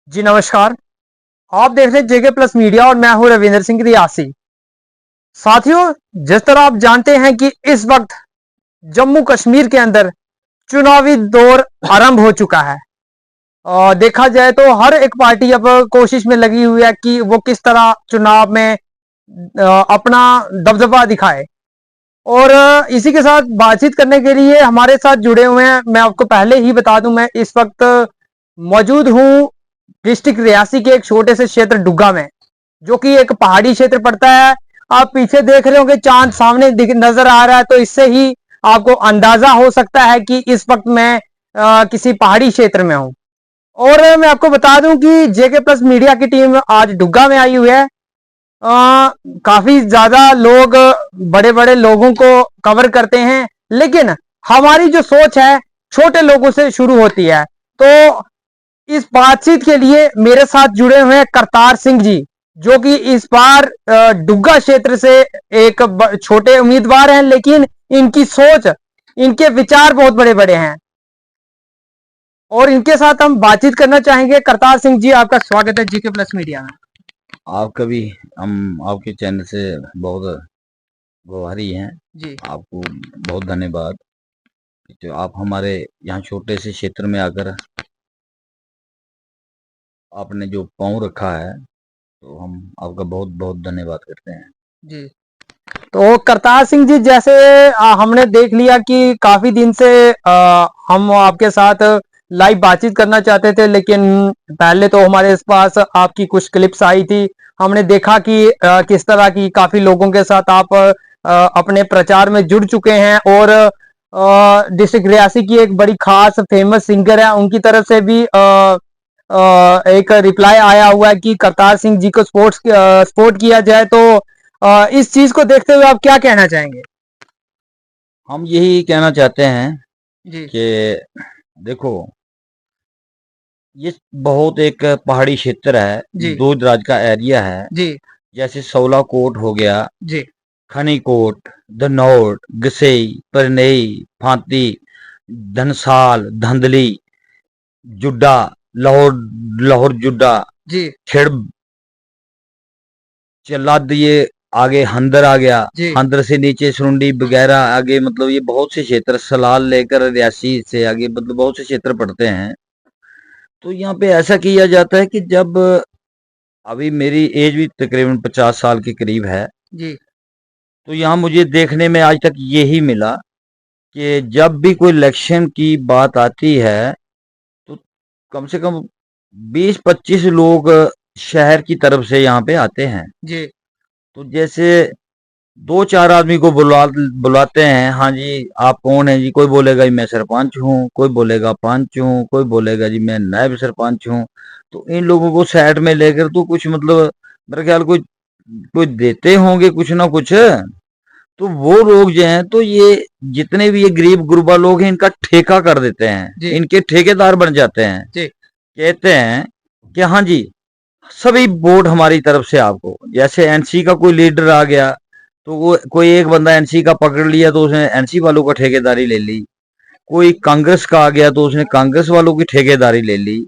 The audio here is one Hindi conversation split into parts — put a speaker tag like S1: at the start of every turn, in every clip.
S1: जी नमस्कार। आप देख रहे हैं जेके प्लस मीडिया और मैं हूं रविंद्र सिंह रियासी। साथियों, जिस तरह आप जानते हैं कि इस वक्त जम्मू कश्मीर के अंदर चुनावी दौर आरंभ हो चुका है और देखा जाए तो हर एक पार्टी अब कोशिश में लगी हुई है कि वो किस तरह चुनाव में अपना दबदबा दिखाए। और इसी के साथ बातचीत करने के लिए हमारे साथ जुड़े हुए हैं। मैं आपको पहले ही बता दूं, मैं इस वक्त मौजूद हूं डिस्ट्रिक्ट रियासी के एक छोटे से क्षेत्र डुग्गा में, जो कि एक पहाड़ी क्षेत्र पड़ता है। आप पीछे देख रहे होंगे, चांद सामने नजर आ रहा है, तो इससे ही आपको अंदाजा हो सकता है कि इस वक्त मैं किसी पहाड़ी क्षेत्र में हूं। और मैं आपको बता दूं कि जेके प्लस मीडिया की टीम आज डुग्गा में आई हुई है। काफी ज्यादा लोग बड़े बड़े लोगों को कवर करते हैं, लेकिन हमारी जो सोच है छोटे लोगों से शुरू होती है। तो इस बातचीत के लिए मेरे साथ जुड़े हुए हैं करतार सिंह जी, जो कि इस बार डुग्गा क्षेत्र से एक छोटे उम्मीदवार हैं, लेकिन इनकी सोच, इनके विचार बहुत बड़े बड़े हैं और इनके साथ हम बातचीत करना चाहेंगे। करतार सिंह जी, आपका स्वागत है जीके प्लस मीडिया में।
S2: आपका भी, हम आपके चैनल से बहुत गुहारी हैं।
S1: जी
S2: आपको बहुत धन्यवाद जो आप हमारे यहाँ छोटे से क्षेत्र में आकर आपने जो पाँव रखा है, तो हम आपका बहुत बहुत धन्यवाद करते हैं।
S1: जी। तो करतार सिंह जी, जैसे हमने देख लिया कि काफी दिन से हम आपके साथ लाइव बातचीत करना चाहते थे, लेकिन पहले तो हमारे पास आपकी कुछ क्लिप्स आई थी। हमने देखा कि किस तरह की काफी लोगों के साथ आप अपने प्रचार में जुड़ चुके हैं और डिस्ट्रिक्ट रियासी की एक बड़ी खास फेमस सिंगर है, उनकी तरफ से भी एक रिप्लाई आया हुआ है कि करतार सिंह जी को सपोर्ट किया जाए। तो इस चीज को देखते हुए आप क्या कहना चाहेंगे?
S2: हम यही कहना चाहते हैं
S1: जी
S2: कि देखो, ये बहुत एक पहाड़ी क्षेत्र है,
S1: जी
S2: दूर दराज का एरिया है।
S1: जी
S2: जैसे सौला कोट हो गया,
S1: जी
S2: खनीकोट, धनौर, गसई, परनई, फांती, धनसाल, धंधली, जुड्डा, लाहौर, लाहौर जुड्डा,
S1: जी
S2: खेड़, चलाद, ये आगे हंदर आ गया।
S1: जी
S2: हंदर से नीचे सुरुंडी वगैरह आगे, मतलब ये बहुत से क्षेत्र, सलाल लेकर रियासी से आगे, मतलब बहुत से क्षेत्र पड़ते हैं। तो यहाँ पे ऐसा किया जाता है कि जब अभी मेरी एज भी तकरीबन 50 साल के करीब है,
S1: जी
S2: तो यहाँ मुझे देखने में आज तक यही मिला कि जब भी कोई इलेक्शन की बात आती है, तो कम से कम 20-25 लोग शहर की तरफ से यहाँ पे आते हैं।
S1: जी
S2: तो जैसे 2-4 आदमी को बुलाते हैं, हाँ जी आप कौन है जी, कोई बोलेगा जी मैं सरपंच हूँ, कोई बोलेगा पंच हूँ, कोई बोलेगा जी मैं नायब सरपंच हूँ। तो इन लोगों को साइड में लेकर तो कुछ, मतलब मेरे ख्याल कोई कोई देते होंगे कुछ ना कुछ। तो वो लोग जो हैं, तो ये जितने भी ये गरीब गुरबा लोग हैं, इनका ठेका कर देते हैं,
S1: जी
S2: इनके ठेकेदार बन जाते हैं।
S1: जी
S2: कहते हैं कि हाँ जी, सभी वोट हमारी तरफ से आपको। जैसे एनसी का कोई लीडर आ गया, तो वो कोई एक बंदा एनसी का पकड़ लिया, तो उसने एनसी वालों का ठेकेदारी ले ली। कोई कांग्रेस का आ गया, तो उसने कांग्रेस वालों की ठेकेदारी ले ली।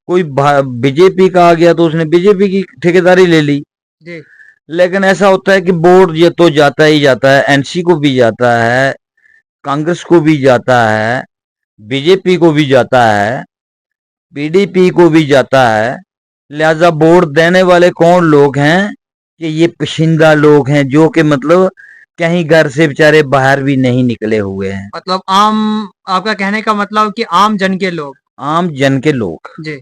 S2: कोई बीजेपी का आ गया, तो उसने बीजेपी की ठेकेदारी ले ली।
S1: जी
S2: लेकिन ऐसा होता है कि वोट ये तो जाता ही जाता है, एनसी को भी जाता है, कांग्रेस को भी जाता है, बीजेपी को भी जाता है, पीडीपी को भी जाता है। लिहाजा वोट देने वाले कौन लोग हैं कि ये पसंदीदा लोग हैं, जो कि मतलब कहीं घर से बेचारे बाहर भी नहीं निकले हुए हैं।
S1: मतलब आम, आपका कहने का मतलब कि आम जन के लोग।
S2: आम जन के लोग,
S1: जी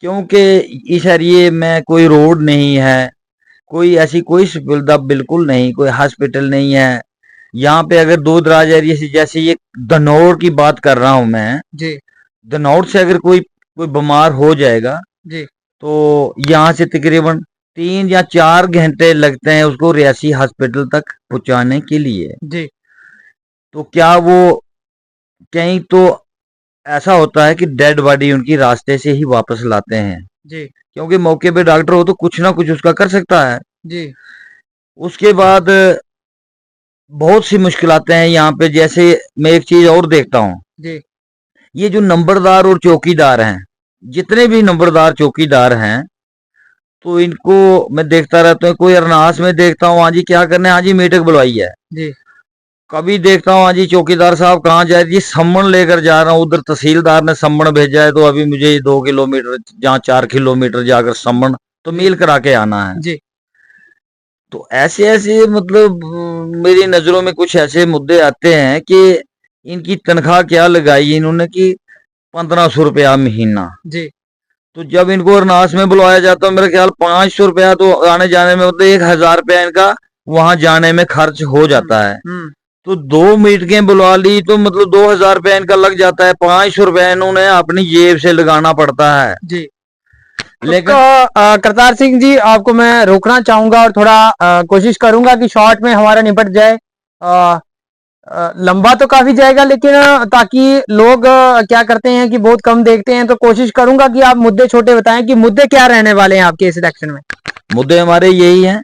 S2: क्योंकि इस एरिए में कोई रोड नहीं है, कोई ऐसी कोई सुविधा बिल्कुल नहीं, कोई हॉस्पिटल नहीं है। यहाँ पे अगर दूर दराज एरिया से, जैसे ये धनौर की बात कर रहा हूं मैं,
S1: जी
S2: धनौर से अगर कोई कोई बीमार हो जाएगा,
S1: जी
S2: तो यहाँ से तकरीबन 3 या 4 घंटे लगते हैं उसको रियासी हॉस्पिटल तक पहुंचाने के लिए।
S1: जी
S2: तो क्या वो कहीं तो ऐसा होता है कि डेड बॉडी उनकी रास्ते से ही वापस लाते हैं,
S1: जी
S2: क्योंकि मौके पे डॉक्टर हो तो कुछ ना कुछ उसका कर सकता है।
S1: जी
S2: उसके बाद बहुत सी मुश्किलातें हैं यहाँ पे। जैसे मैं एक चीज और देखता हूँ,
S1: जी
S2: ये जो नंबरदार और चौकीदार हैं, जितने भी नंबरदार चौकीदार हैं, तो इनको मैं देखता रहता हूँ। कोई अरनास में देखता हूँ, हाँ जी क्या करने, हाँ जी मीटिंग बुलवाई है
S1: जी
S2: कभी देखता हूँ, हाँ जी चौकीदार साहब कहाँ जाए जी, सम्मन लेकर जा रहा हूँ, उधर तहसीलदार ने सम्मन भेजा है, तो अभी मुझे 2 किलोमीटर जहाँ 4 किलोमीटर जाकर सम्मन तो मील करा के आना है।
S1: जी
S2: तो ऐसे ऐसे मतलब मेरी नजरों में कुछ ऐसे मुद्दे आते हैं कि इनकी तनख्वाह क्या लगाई इन्होंने कि 1500 रुपया महीना।
S1: जी
S2: तो जब इनको अरनास में बुलवाया जाता है, मेरे ख्याल 500 रुपया तो आने जाने में, मतलब 1000 रुपया इनका वहां जाने में खर्च हो जाता है। तो 2 मीटिंगें बुलवा ली तो मतलब 2000 रुपया इनका लग जाता है, 500 रुपया इन्होंने अपनी जेब से लगाना पड़ता है।
S1: जी
S2: लेकिन
S1: करतार सिंह जी, आपको मैं रोकना चाहूंगा और थोड़ा कोशिश करूंगा कि शॉर्ट में हमारा निपट जाए। लंबा तो काफी जाएगा, लेकिन ताकि लोग क्या करते हैं कि बहुत कम देखते हैं, तो कोशिश करूंगा कि आप मुद्दे छोटे बताएं कि मुद्दे क्या रहने वाले हैं आपके इस इलेक्शन में।
S2: मुद्दे हमारे यही हैं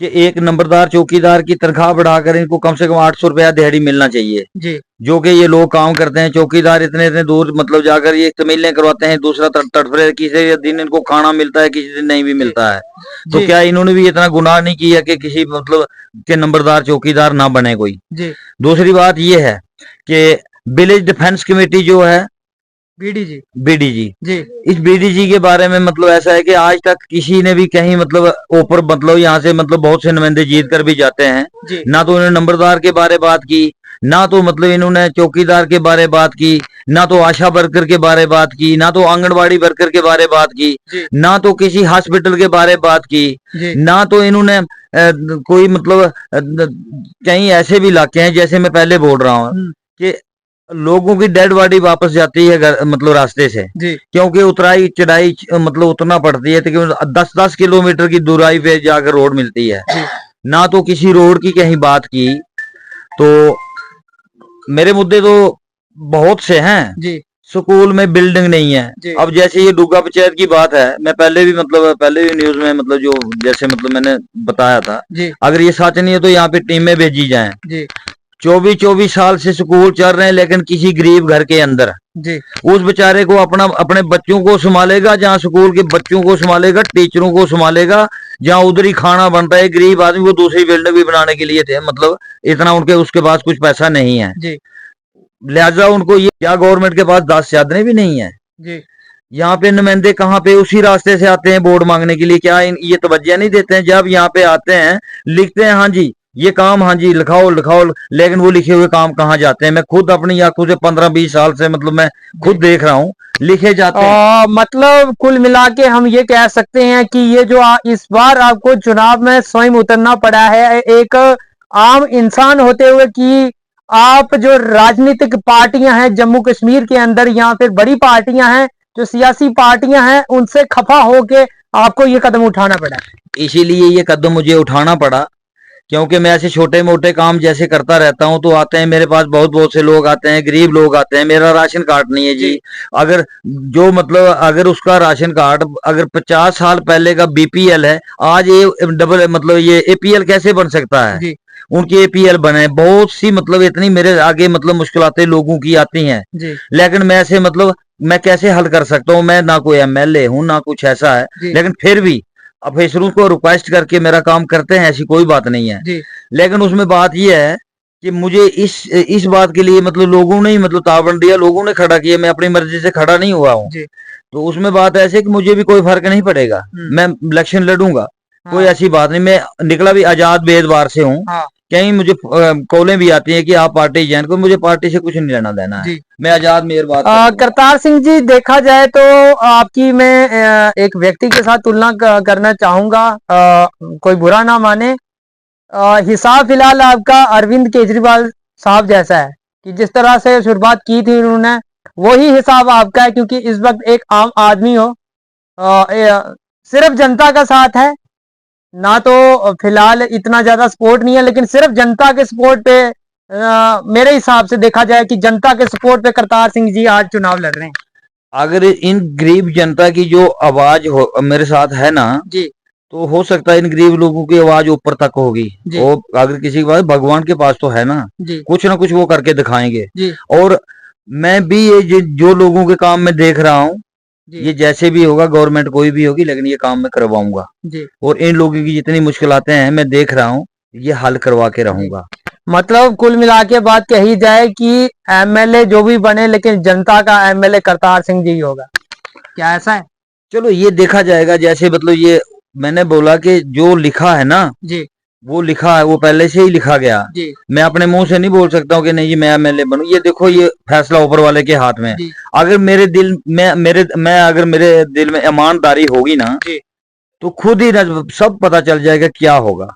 S2: कि एक नंबरदार चौकीदार की तनख्वाह बढ़ाकर इनको कम से कम 800 रुपया दिहाड़ी मिलना चाहिए।
S1: जी
S2: जो कि ये लोग काम करते हैं, चौकीदार इतने इतने दूर मतलब जाकर ये तमीलें करवाते हैं, दूसरा तटफरे, किसी दिन इनको खाना मिलता है, किसी दिन नहीं भी मिलता है। तो
S1: जी
S2: क्या इन्होंने भी इतना गुनाह नहीं किया कि किसी मतलब के नंबरदार चौकीदार ना बने कोई।
S1: जी
S2: दूसरी बात ये है कि विलेज डिफेंस कमेटी जो है,
S1: बीडीजी
S2: बीडीजी,
S1: जी
S2: इस बीडीजी के बारे में मतलब ऐसा है कि आज तक किसी ने भी कहीं मतलब ऊपर मतलब यहाँ से मतलब बहुत से नुमाइंदे जीत कर भी जाते हैं,
S1: जी
S2: ना तो उन्होंने नंबरदार के बारे बात की, ना तो मतलब इन्होंने चौकीदार के बारे बात की, ना तो आशा वर्कर के बारे बात की, ना तो आंगनबाड़ी वर्कर के बारे बात की,
S1: जी
S2: ना तो किसी हॉस्पिटल के बारे बात की,
S1: जी
S2: ना तो इन्होंने कोई मतलब कहीं ऐसे भी इलाके हैं जैसे मैं पहले बोल रहा हूँ कि लोगों की डेड बॉडी वापस जाती है मतलब रास्ते से,
S1: जी
S2: क्योंकि उतराई चढ़ाई मतलब उतरना पड़ती है, तो 10-10 किलोमीटर की दूराई पे जाकर रोड मिलती है।
S1: जी
S2: ना तो किसी रोड की कहीं बात की। तो मेरे मुद्दे तो बहुत से हैं।
S1: जी
S2: स्कूल में बिल्डिंग नहीं है।
S1: जी
S2: अब जैसे ये डुग्गा पंचायत की बात है, मैं पहले भी मतलब पहले भी न्यूज में मतलब जो जैसे मतलब मैंने बताया था,
S1: जी
S2: अगर ये सच नहीं है तो यहाँ पे टीमें भेजी जाएं।
S1: जी
S2: 24-24 साल से स्कूल चल रहे हैं, लेकिन किसी गरीब घर के अंदर
S1: जी
S2: उस बेचारे को अपना अपने बच्चों को संभालेगा, जहाँ स्कूल के बच्चों को संभालेगा, टीचरों को संभालेगा, जहाँ उधर ही खाना बनता है, गरीब आदमी वो दूसरी बिल्डिंग भी बनाने के लिए थे, मतलब इतना उनके उसके पास कुछ पैसा नहीं है।
S1: जी
S2: लिहाजा उनको ये, या गवर्नमेंट के पास 10 चादरें भी नहीं है।
S1: जी
S2: यहाँ पे नुमाइंदे कहाँ पे उसी रास्ते से आते हैं वोट मांगने के लिए, क्या ये तवज्जो नहीं देते हैं? जब यहाँ पे आते हैं लिखते हैं हाँ जी ये काम, हाँ जी लिखाओ लिखाओ, लेकिन वो लिखे हुए काम कहाँ जाते हैं? मैं खुद अपनी आंखों से 15-20 साल से मतलब मैं खुद देख रहा हूँ, लिखे जाते हैं।
S1: मतलब कुल मिला के हम ये कह सकते हैं कि ये जो इस बार आपको चुनाव में स्वयं उतरना पड़ा है एक आम इंसान होते हुए, कि आप जो राजनीतिक पार्टियां हैं जम्मू कश्मीर के अंदर या फिर बड़ी पार्टियां हैं, जो सियासी पार्टियां हैं, उनसे खफा होके आपको ये कदम उठाना पड़ा।
S2: इसीलिए ये कदम मुझे उठाना पड़ा, क्योंकि मैं ऐसे छोटे मोटे काम जैसे करता रहता हूँ, तो आते हैं मेरे पास बहुत बहुत से लोग आते हैं, गरीब लोग आते हैं, मेरा राशन कार्ड नहीं है जी। अगर जो मतलब अगर उसका राशन कार्ड अगर 50 साल पहले का बीपीएल है, आज ये डबल मतलब ये एपीएल कैसे बन सकता है?
S1: जी
S2: उनकी एपीएल बने, बहुत सी मतलब इतनी मेरे आगे मतलब मुश्किलातें लोगों की आती हैं,
S1: जी
S2: लेकिन मैं ऐसे मतलब मैं कैसे हल कर सकता हूँ? मैं ना कोई एमएलए हूँ ना कुछ ऐसा है,
S1: जी
S2: लेकिन फिर भी ऑफिसरों को रिक्वेस्ट करके मेरा काम करते हैं, ऐसी कोई बात नहीं है।
S1: जी
S2: लेकिन उसमें बात यह है कि मुझे इस बात के लिए मतलब लोगों ने ही मतलब ताबड़ दिया, लोगों ने खड़ा किया, मैं अपनी मर्जी से खड़ा नहीं हुआ हूँ।
S1: जी
S2: तो उसमें बात ऐसे कि मुझे भी कोई फर्क नहीं पड़ेगा, मैं इलेक्शन लड़ूंगा, कोई
S1: हाँ
S2: ऐसी बात नहीं। मैं निकला भी आजाद बेदबार से हूँ।
S1: हाँ
S2: कहीं मुझे कॉलें भी आती हैं कि आप पार्टी ज्वाइन करो, मुझे पार्टी से कुछ नहीं लेना देना है,
S1: जी
S2: मैं आजाद मेयर बात करूंगा।
S1: करतार सिंह जी, देखा जाए तो आपकी मैं एक व्यक्ति के साथ तुलना करना चाहूंगा, कोई बुरा ना माने। हिसाब फिलहाल आपका अरविंद केजरीवाल साहब जैसा है, कि जिस तरह से शुरुआत की थी उन्होंने, वही हिसाब आपका है, क्योंकि इस वक्त एक आम आदमी हो, सिर्फ जनता का साथ है, ना तो फिलहाल इतना ज्यादा सपोर्ट नहीं है, लेकिन सिर्फ जनता के सपोर्ट पे मेरे हिसाब से देखा जाए कि जनता के सपोर्ट पे करतार सिंह जी आज चुनाव लड़ रहे हैं।
S2: अगर इन गरीब जनता की जो आवाज मेरे साथ है ना
S1: जी
S2: तो हो सकता है इन गरीब लोगों की आवाज ऊपर तक होगी।
S1: जी
S2: और अगर किसी के पास, भगवान के पास तो है ना,
S1: जी
S2: कुछ ना कुछ वो करके दिखाएंगे।
S1: जी
S2: और मैं भी ये जो लोगों के काम में देख रहा हूँ,
S1: जी
S2: ये जैसे भी होगा गवर्नमेंट कोई भी होगी, लेकिन ये काम मैं करवाऊंगा।
S1: जी।
S2: और इन लोगों की जितनी मुश्किलातें हैं मैं देख रहा हूँ, ये हल करवा के रहूंगा।
S1: मतलब कुल मिला के बात कही जाए कि एमएलए जो भी बने, लेकिन जनता का एमएलए करतार सिंह जी होगा, क्या ऐसा है?
S2: चलो ये देखा जाएगा, जैसे मतलब ये मैंने बोला कि जो लिखा है ना,
S1: जी
S2: वो लिखा है, वो पहले से ही लिखा गया।
S1: जी
S2: मैं अपने मुंह से नहीं बोल सकता हूँ कि नहीं जी मैं एमएलए बनूं। ये देखो, ये फैसला ऊपर वाले के हाथ में है।
S1: जी
S2: अगर मेरे दिल में अगर मेरे दिल में ईमानदारी होगी ना,
S1: जी।
S2: तो खुद ही सब पता चल जाएगा क्या होगा।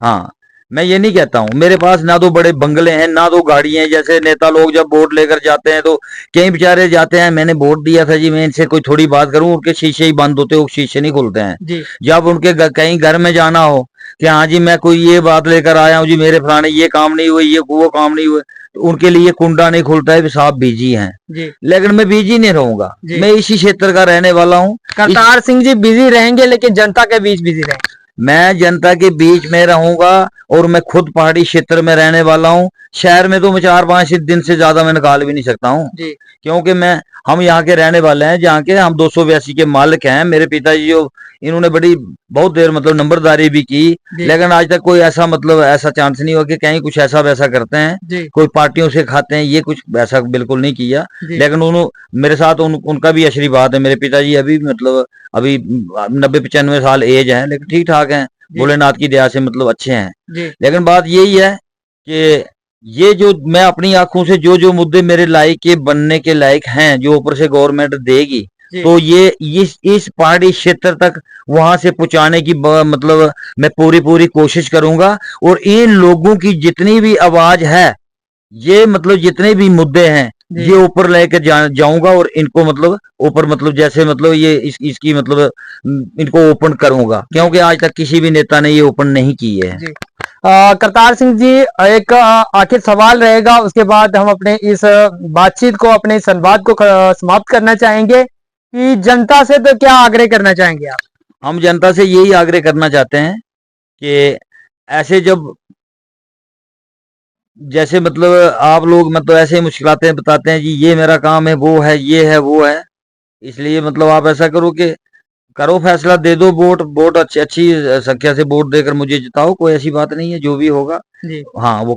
S2: हाँ, मैं ये नहीं कहता हूँ मेरे पास ना तो बड़े बंगले हैं ना तो गाड़ी हैं। जैसे नेता लोग जब वोट लेकर जाते हैं तो कई बेचारे जाते हैं, मैंने वोट दिया था जी, मैं इनसे कोई थोड़ी बात करूं, उनके शीशे ही बंद होते, वो शीशे नहीं खुलते हैं।
S1: जी
S2: जब उनके कहीं घर में जाना हो कि हाँ जी मैं कोई ये बात लेकर आया हूँ जी, मेरे फलाने ये काम नहीं हुए, ये वो काम नहीं हुए, तो उनके लिए कुंडा नहीं खुलता है, साहब बिजी हैं।
S1: जी
S2: लेकिन मैं बिजी नहीं रहूंगा,
S1: जी।
S2: मैं इसी क्षेत्र का रहने वाला हूँ।
S1: करतार सिंह जी बिजी रहेंगे, लेकिन जनता के बीच बिजी रहेंगे।
S2: मैं जनता के बीच में रहूंगा, और मैं खुद पहाड़ी क्षेत्र में रहने वाला हूँ। शहर में तो मैं 4-5 दिन से ज्यादा मैं निकाल भी नहीं सकता हूँ, क्योंकि हम यहाँ के रहने वाले हैं, जहाँ के हम 282 के मालिक हैं। मेरे पिताजी जो इन्होंने बहुत देर मतलब नंबरदारी भी की, लेकिन आज तक कोई ऐसा मतलब ऐसा चांस नहीं हुआ कि कहीं कुछ ऐसा वैसा करते हैं, कोई पार्टियों से खाते हैं, ये कुछ ऐसा बिल्कुल नहीं किया। लेकिन उन्होंने मेरे साथ उनका भी आशीर्वाद है। मेरे पिताजी अभी मतलब अभी 90-95 साल एज है, लेकिन ठीक ठाक हैं, भोलेनाथ की दया से मतलब अच्छे हैं। लेकिन बात यही है कि ये जो मैं अपनी आंखों से जो जो मुद्दे मेरे लायक के बनने के लायक हैं, जो ऊपर से गवर्नमेंट देगी, तो ये इस पहाड़ी क्षेत्र तक वहां से पहुंचाने की मतलब मैं पूरी कोशिश करूंगा। और इन लोगों की जितनी भी आवाज है, ये मतलब जितने भी मुद्दे हैं, ये ऊपर लेकर जाऊंगा, और इनको मतलब ऊपर मतलब जैसे मतलब ये इसकी मतलब इनको ओपन करूंगा, क्योंकि आज तक किसी भी नेता ने ये ओपन नहीं की है।
S1: करतार सिंह जी, एक आखिर सवाल रहेगा, उसके बाद हम अपने इस बातचीत को, अपने इस संवाद को समाप्त करना चाहेंगे कि जनता से तो क्या आग्रह करना चाहेंगे आप?
S2: हम जनता से यही आग्रह करना चाहते हैं कि ऐसे जब जैसे मतलब आप लोग मतलब ऐसे मुश्किलातें बताते हैं जी, ये मेरा काम है, वो है, ये है, वो है, इसलिए मतलब आप ऐसा करो कि करो फैसला, दे दो वोट अच्छी संख्या से वोट देकर मुझे जिताओ, कोई ऐसी बात नहीं है, जो भी होगा। हाँ वो